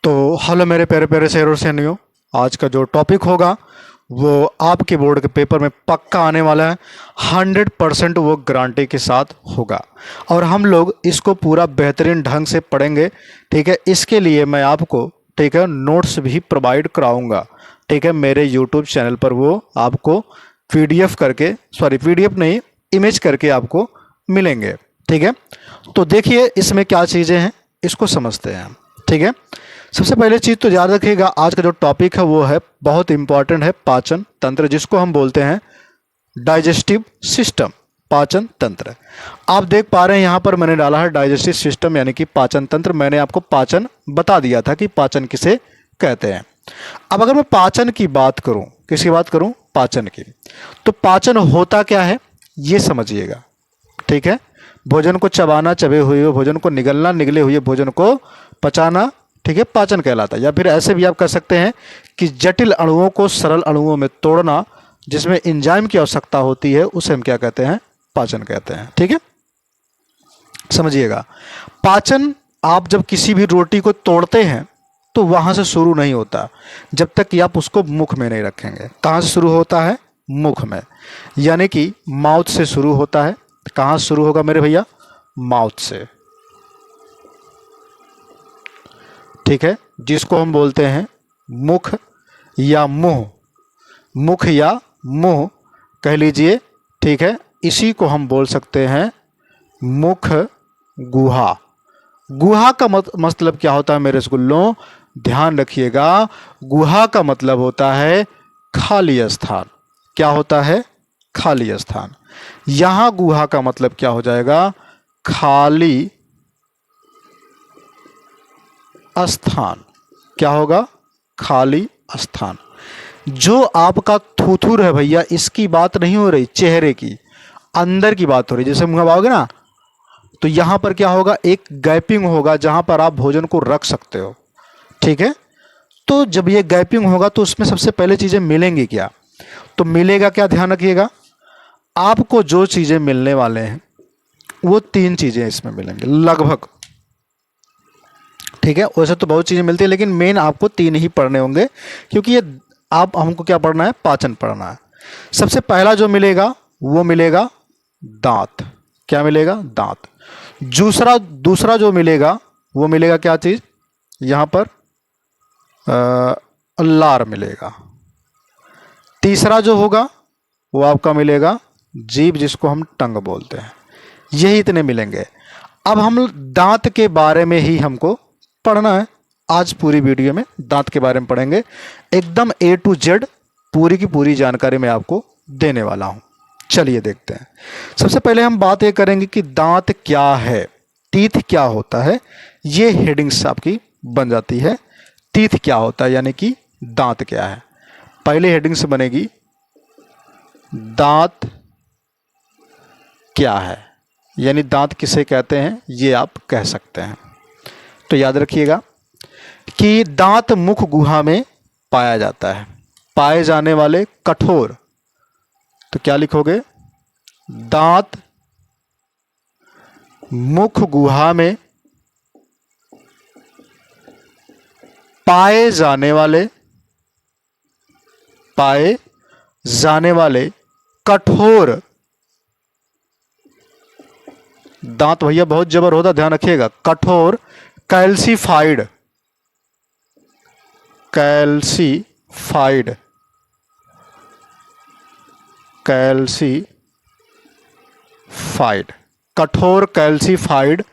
तो हेलो मेरे प्यारे प्यारे शेर और सैनियों, आज का जो टॉपिक होगा वो आपके बोर्ड के पेपर में पक्का आने वाला है। 100% वो गारंटी के साथ होगा और हम लोग इसको पूरा बेहतरीन ढंग से पढ़ेंगे। ठीक है, इसके लिए मैं आपको ठीक है नोट्स भी प्रोवाइड कराऊंगा। ठीक है, मेरे यूट्यूब चैनल पर वो आपको पीडीएफ करके, सॉरी पीडीएफ नहीं, इमेज करके आपको मिलेंगे। ठीक है, तो देखिए इसमें क्या चीज़ें हैं, इसको समझते हैं। ठीक है, सबसे पहले चीज़ तो याद रखिएगा, आज का जो टॉपिक है वो है बहुत इंपॉर्टेंट है, पाचन तंत्र, जिसको हम बोलते हैं डाइजेस्टिव सिस्टम, पाचन तंत्र। आप देख पा रहे हैं यहाँ पर मैंने डाला है डाइजेस्टिव सिस्टम यानी कि पाचन तंत्र। मैंने आपको पाचन बता दिया था कि पाचन किसे कहते हैं। अब अगर मैं पाचन की बात करूं, किसकी बात करूं, पाचन की, तो पाचन होता क्या है ये समझिएगा। ठीक है, भोजन को चबाना, चबे हुए भोजन को निगलना, निगले हुए भोजन को पचाना, ठीक है, पाचन कहलाता है। या फिर ऐसे भी आप कह सकते हैं कि जटिल अणुओं को सरल अणुओं में तोड़ना, जिसमें एंजाइम की आवश्यकता होती है, उसे हम क्या कहते हैं, पाचन कहते हैं। ठीक है, समझिएगा। पाचन, आप जब किसी भी रोटी को तोड़ते हैं तो वहां से शुरू नहीं होता जब तक कि आप उसको मुख में नहीं रखेंगे। कहां से शुरू होता है, मुख में, यानी कि माउथ से शुरू होता है। कहां से शुरू होगा मेरे भैया, माउथ से। ठीक है, जिसको हम बोलते हैं मुख या मुंह, मुख या मुंह कह लीजिए। ठीक है, इसी को हम बोल सकते हैं मुख गुहा। गुहा का मतलब क्या होता है मेरे रसगुल्लों, ध्यान रखिएगा। गुहा का मतलब होता है खाली स्थान। क्या होता है, खाली स्थान। यहां गुहा का मतलब क्या हो जाएगा, खाली स्थान। क्या होगा, खाली स्थान। जो आपका थूथुर है भैया, इसकी बात नहीं हो रही, चेहरे की, अंदर की बात हो रही। जैसे मुंह आओगे ना, तो यहां पर क्या होगा, एक गैपिंग होगा जहां पर आप भोजन को रख सकते हो। ठीक है, तो जब ये गैपिंग होगा तो उसमें सबसे पहले चीजें मिलेंगी क्या, तो मिलेगा क्या, ध्यान रखिएगा। आपको जो चीजें मिलने वाले हैं वो 3 चीजें इसमें मिलेंगे लगभग। ठीक है, वैसे तो बहुत चीजें मिलती है लेकिन मेन आपको 3 ही पढ़ने होंगे, क्योंकि ये आप हमको क्या पढ़ना है, पाचन पढ़ना है। सबसे पहला जो मिलेगा वो मिलेगा दांत। क्या मिलेगा, दांत। दूसरा जो मिलेगा वो मिलेगा क्या चीज, यहां पर लार मिलेगा। तीसरा जो होगा वो आपका मिलेगा जीभ, जिसको हम टंग बोलते हैं। यही इतने मिलेंगे। अब हम दांत के बारे में ही हमको पढ़ना है। आज पूरी वीडियो में दांत के बारे में पढ़ेंगे, एकदम A to Z पूरी की पूरी जानकारी मैं आपको देने वाला हूं। चलिए देखते हैं। सबसे पहले हम बात ये करेंगे कि दांत क्या है, टीथ क्या होता है। ये हेडिंग्स आपकी बन जाती है, टीथ क्या होता है यानी कि दांत क्या है। पहले हेडिंग से बनेगी दांत क्या है, यानी दांत किसे कहते हैं ये आप कह सकते हैं। तो याद रखिएगा कि दांत मुख गुहा में पाया जाता है। पाए जाने वाले कठोर, तो क्या लिखोगे, दांत मुख गुहा में पाए जाने वाले कठोर दांत। भैया बहुत जबर होता, ध्यान रखिएगा। कठोर, कैल्सीफाइड, कैल्सीफाइड, कैल्सीफाइड, कठोर कैल्सीफाइड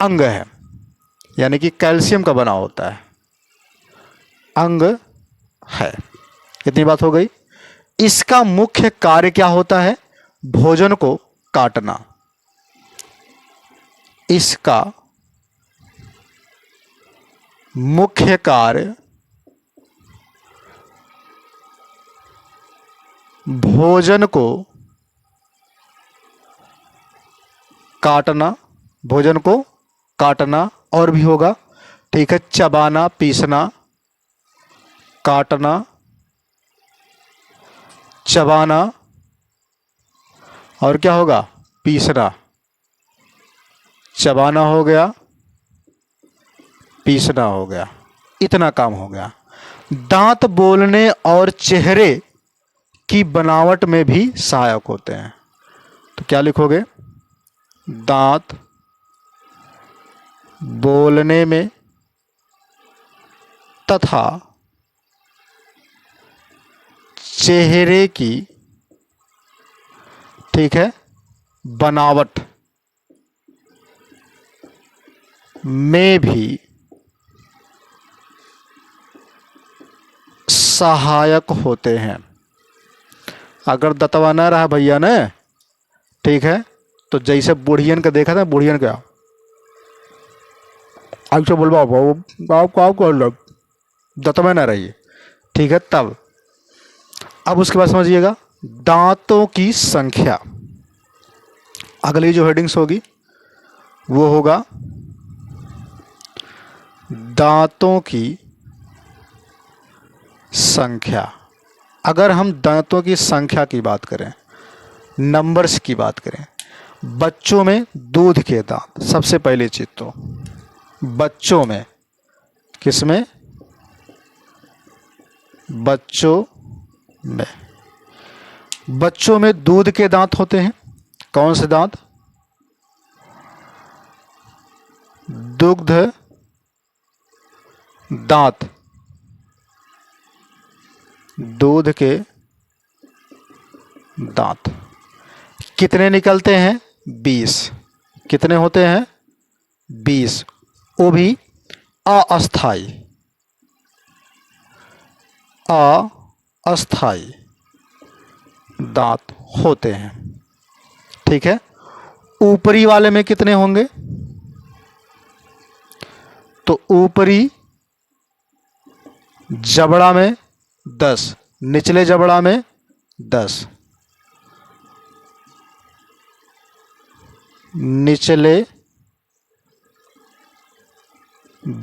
अंग है, यानी कि कैल्शियम का बना होता है, अंग है। इतनी बात हो गई। इसका मुख्य कार्य क्या होता है, भोजन को काटना। इसका मुख्य कार्य भोजन को काटना, भोजन को काटना, और भी होगा। ठीक है, चबाना, पीसना, काटना, चबाना, और क्या होगा, पीसना। चबाना हो गया, पीसना हो गया। इतना काम हो गया। दांत बोलने और चेहरे की बनावट में भी सहायक होते हैं। तो क्या लिखोगे? दांत बोलने में तथा चेहरे की, ठीक है, बनावट में भी सहायक होते हैं। अगर दतवा ना रहा भैया ने, ठीक है, तो जैसे बुढ़ियन का देखा था, बुढ़ियन क्या ऐसे बोलवा आप दतवा ना रही, ठीक है। तब अब उसके बाद समझिएगा दांतों की संख्या। अगली जो हेडिंग्स होगी वो होगा दांतों की संख्या। अगर हम दांतों की संख्या की बात करें, नंबर्स की बात करें, बच्चों में दूध के दांत, सबसे पहली चीज तो बच्चों में, किसमें? बच्चों में दूध के दांत होते हैं। कौन से दांत? दुग्ध दांत, दूध के दांत। कितने निकलते हैं? 20। कितने होते हैं? 20। वो भी अस्थाई, अस्थाई दांत होते हैं, ठीक है। ऊपरी वाले में कितने होंगे? तो ऊपरी जबड़ा में 10, निचले जबड़ा में 10, निचले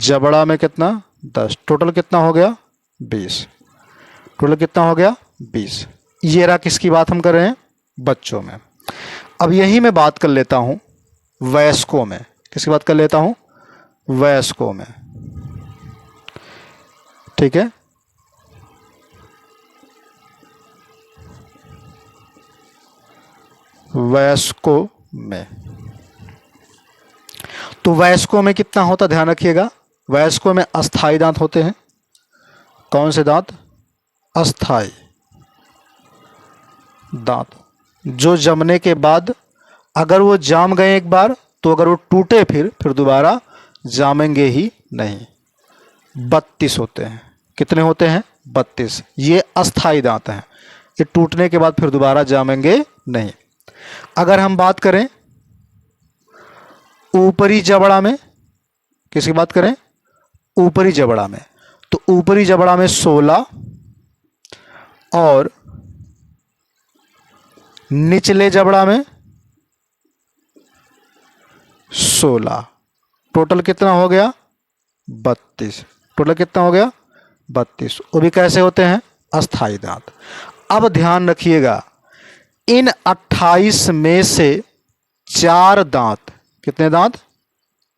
जबड़ा में कितना? 10। टोटल कितना हो गया? 20। टोटल कितना हो गया? 20। ये रहा किसकी बात हम कर रहे हैं? बच्चों में। अब यही मैं बात कर लेता हूं वयस्कों में। किसकी बात कर लेता हूं? वयस्कों में, ठीक है। वयस्कों में, तो वयस्कों में कितना होता? ध्यान रखिएगा, वयस्कों में अस्थाई दांत होते हैं। कौन से दांत? अस्थाई दांत, जो जमने के बाद अगर वो जाम गए एक बार, तो अगर वो टूटे फिर दोबारा जामेंगे ही नहीं। 32 होते हैं। कितने होते हैं? 32। ये अस्थाई दांत हैं, ये टूटने के बाद फिर दोबारा जामेंगे नहीं। अगर हम बात करें ऊपरी जबड़ा में, किसकी बात करें? ऊपरी जबड़ा में, तो ऊपरी जबड़ा में 16 और निचले जबड़ा में 16। टोटल कितना हो गया? 32। टोटल कितना हो गया? 32। वो भी कैसे होते हैं? अस्थाई दांत। अब ध्यान रखिएगा, इन 28 में से 4 दांत, कितने दांत?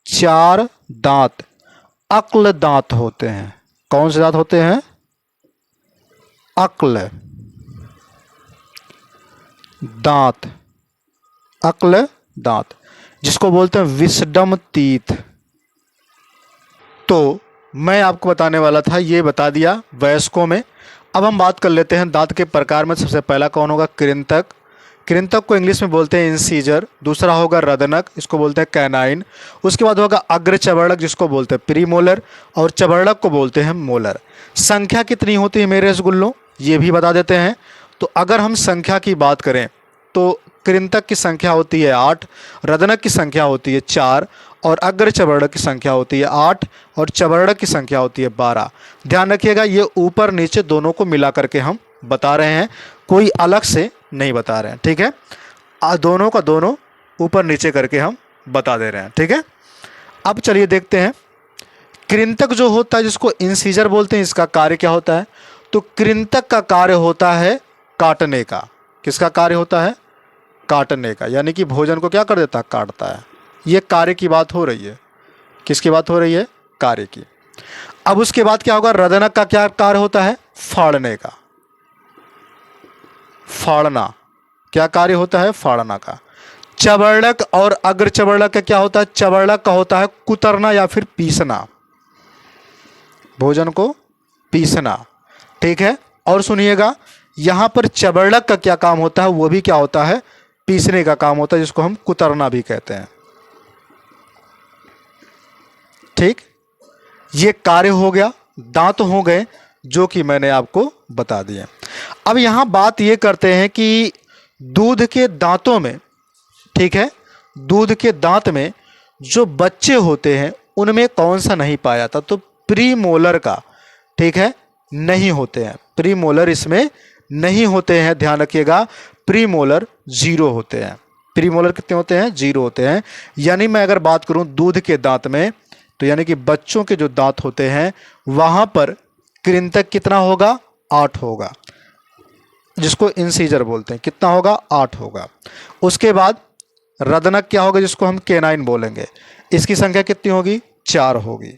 4 दांत अक्ल दांत होते हैं। कौन से दांत होते हैं? अक्ल दांत, अक्ल दांत, जिसको बोलते हैं विस्डम टीथ। तो मैं आपको बताने वाला था, ये बता दिया वयस्कों में। अब हम बात कर लेते हैं दांत के प्रकार में। सबसे पहला कौन होगा? कृंतक। कृंतक को इंग्लिश में बोलते हैं इंसीजर। दूसरा होगा रदनक, इसको बोलते हैं कैनाइन। उसके बाद होगा अग्र चबर्णक, जिसको बोलते हैं प्रीमोलर, और चबर्णक को बोलते हैं मोलर। संख्या कितनी होती है मेरे रसगुल्लों, ये भी बता देते हैं। तो अगर हम संख्या की बात करें तो कृंतक की संख्या होती है 8, रदनक की संख्या होती है 4, और अग्र चबर्णक की संख्या होती है 8, और चबर्णक की संख्या होती है 12। ध्यान रखिएगा, ये ऊपर नीचे दोनों को मिला करके हम बता रहे हैं, कोई अलग से नहीं बता रहे हैं, ठीक है। दोनों का दोनों ऊपर नीचे करके हम बता दे रहे हैं, ठीक है। अब चलिए देखते हैं कृंतक जो होता है, जिसको इंसीजर बोलते हैं, इसका कार्य क्या होता है? तो कृंतक का कार्य होता है काटने का। किसका कार्य होता है? काटने का, यानी कि भोजन को क्या कर देता है? काटता है। ये कार्य की बात हो रही है। किसकी बात हो रही है? कार्य की। अब उसके बाद क्या होगा, रदनक का क्या कार्य होता है, फाड़ने का, फाड़ना, क्या कार्य होता है, फाड़ना का। चवर्णक और अग्र चवर्णक का क्या होता है, चवर्णक का होता है कुतरना या फिर पीसना, भोजन को पीसना, ठीक है। और सुनिएगा, यहां पर चवर्णक का क्या काम होता है, वो भी क्या होता है, पीसने का काम होता है, जिसको हम कुतरना भी कहते हैं, ठीक। ये कार्य हो गया, दांत हो गए जो कि मैंने आपको बता दिए। अब यहां बात ये करते हैं कि दूध के दांतों में, ठीक है, दूध के दांत में जो बच्चे होते हैं उनमें कौन सा नहीं पाया जाता, तो प्रीमोलर का, ठीक है, नहीं होते हैं, प्रीमोलर इसमें नहीं होते हैं, ध्यान रखिएगा, प्रीमोलर 0 होते हैं। प्रीमोलर कितने होते हैं, 0 होते हैं। यानी मैं अगर बात करूं दूध के दांत में, तो यानी कि बच्चों के जो दांत होते हैं वहां पर कृंतक कितना होगा, 8 होगा, जिसको इंसीजर बोलते हैं, कितना होगा, 8 होगा। उसके बाद रदनक क्या होगा, जिसको हम केनाइन बोलेंगे, इसकी संख्या कितनी होगी, 4 होगी,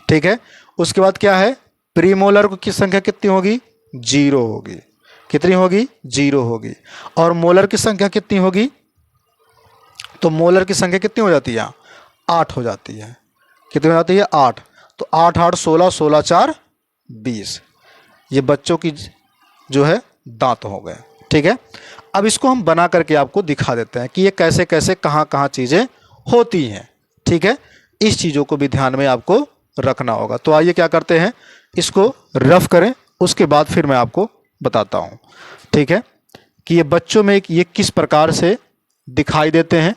ठीक है। उसके बाद क्या है, प्रीमोलर की संख्या कितनी होगी, 0 होगी, कितनी होगी, 0 होगी। और मोलर की संख्या कितनी होगी, तो मोलर की संख्या कितनी हो जाती है, 8 हो जाती है, कितनी हो जाती है, 8। तो 8 8 16, 16 4 20, ये बच्चों की जो है दांत हो गए, ठीक है। अब इसको हम बना करके आपको दिखा देते हैं कि ये कैसे कैसे कहाँ कहाँ चीज़ें होती हैं, ठीक है। इस चीज़ों को भी ध्यान में आपको रखना होगा। तो आइए क्या करते हैं, इसको रफ करें, उसके बाद फिर मैं आपको बताता हूँ, ठीक है, कि ये बच्चों में ये किस प्रकार से दिखाई देते हैं।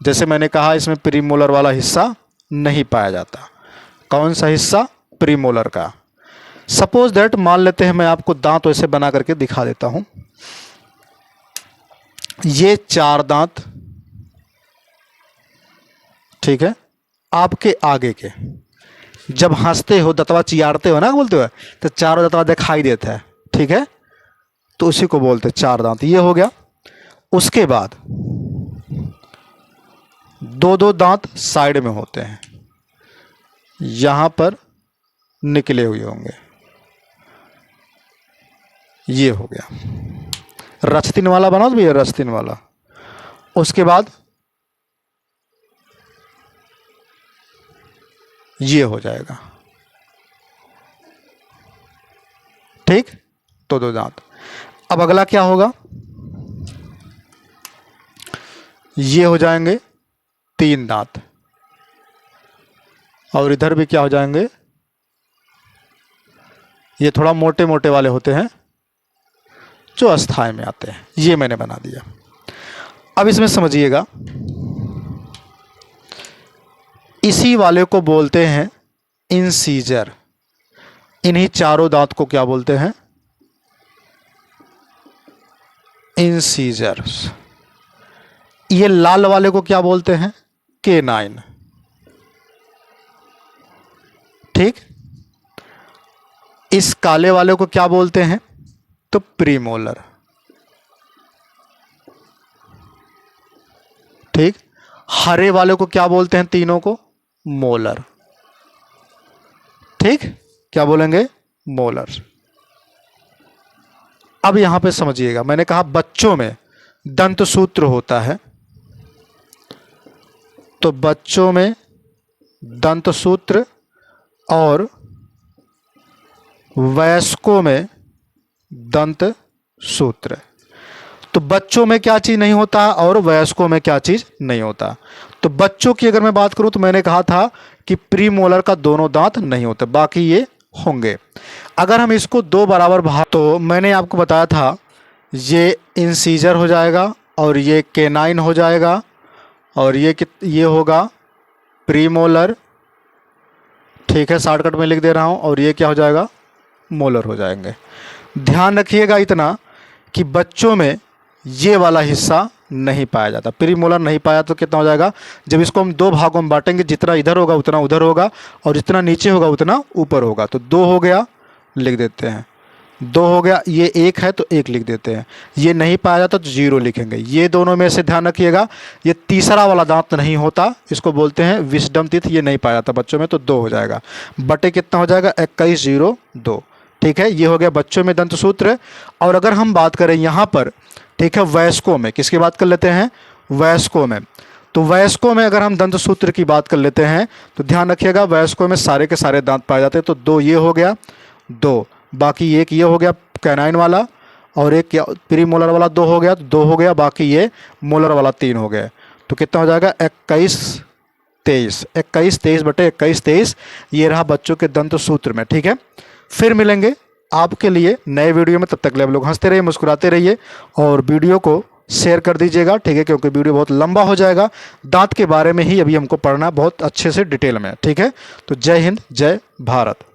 जैसे मैंने कहा, इसमें प्रीमोलर वाला हिस्सा नहीं पाया जाता। कौन सा हिस्सा, प्रीमोलर का। सपोज दैट, मान लेते हैं, मैं आपको दांत वैसे बना करके दिखा देता हूं। ये 4 दांत, ठीक है, आपके आगे के, जब हंसते हो, दतवा चियारते हो ना, बोलते हो, तो चारों दतवा दिखाई देता है, ठीक है, तो उसी को बोलते हैं 4 दांत। ये हो गया। उसके बाद 2-2 दांत साइड में होते हैं, यहां पर निकले हुए होंगे, ये हो गया। रचतिन वाला बना दो भैया, रचतिन वाला। उसके बाद ये हो जाएगा, ठीक, तो 2 दांत। अब अगला क्या होगा, ये हो जाएंगे 3 दांत, और इधर भी क्या हो जाएंगे, ये थोड़ा मोटे मोटे वाले होते हैं जो अस्थाई में आते हैं, ये मैंने बना दिया। अब इसमें समझिएगा, इसी वाले को बोलते हैं इंसीजर। इन्हीं चारों दांत को क्या बोलते हैं, इंसीजर्स। ये लाल वाले को क्या बोलते हैं, केनाइन, ठीक। इस काले वाले को क्या बोलते हैं, तो प्रीमोलर, ठीक। हरे वाले को क्या बोलते हैं, तीनों को मोलर, ठीक, क्या बोलेंगे, मोलर। अब यहां पे समझिएगा, मैंने कहा बच्चों में दंत सूत्र होता है, तो बच्चों में दंत सूत्र और वयस्कों में दंत सूत्र। तो बच्चों में क्या चीज नहीं होता और वयस्कों में क्या चीज नहीं होता। तो बच्चों की अगर मैं बात करूं तो मैंने कहा था कि प्रीमोलर का दोनों दांत नहीं होते, बाकी ये होंगे। अगर हम इसको 2 बराबर भाग, तो मैंने आपको बताया था ये इंसीजर हो जाएगा और ये केनाइन हो जाएगा, और ये होगा प्रीमोलर, ठीक है, शॉर्टकट में लिख दे रहा हूं, और ये क्या हो जाएगा, मोलर हो जाएंगे। ध्यान रखिएगा इतना कि बच्चों में ये वाला हिस्सा नहीं पाया जाता, प्रीमोलर नहीं पाया, तो कितना हो जाएगा, जब इसको हम 2 भागों में बांटेंगे, जितना इधर होगा उतना उधर होगा, और जितना नीचे होगा उतना ऊपर होगा, तो 2 हो गया, लिख देते हैं। दो हो गया, ये एक है तो एक लिख देते हैं, ये नहीं पाया जाता तो जीरो लिखेंगे। ये दोनों में से ध्यान रखिएगा, ये तीसरा वाला दांत नहीं होता, इसको बोलते हैं विस्डम टीथ, ये नहीं पाया जाता बच्चों में, तो दो हो जाएगा। बटे कितना हो जाएगा, 21 0 2। ठीक है, ये हो गया बच्चों में दंत सूत्र। और अगर हम बात करें यहाँ पर, ठीक है, वयस्कों में, किसकी बात कर लेते हैं, वयस्कों में। तो वयस्कों में अगर हम दंत सूत्र की बात कर लेते हैं तो ध्यान रखिएगा, वयस्कों में सारे के सारे दांत पाए जाते हैं। तो दो ये हो गया, दो, बाकी एक ये हो गया कैनाइन वाला, और एक प्री मोलर वाला दो हो गया, तो दो हो गया, बाकी ये मोलर वाला तीन हो गया। तो कितना हो जाएगा, 21 23, 21 23 बटे 21 23। ये रहा बच्चों के दंत सूत्र में। ठीक है, फिर मिलेंगे आपके लिए नए वीडियो में, तब तक आप लोग हंसते रहिए, मुस्कुराते रहिए, और वीडियो को शेयर कर दीजिएगा। ठीक है, क्योंकि वीडियो बहुत लंबा हो जाएगा, दांत के बारे में ही अभी हमको पढ़ना बहुत अच्छे से डिटेल में। ठीक है, तो जय हिंद, जय भारत।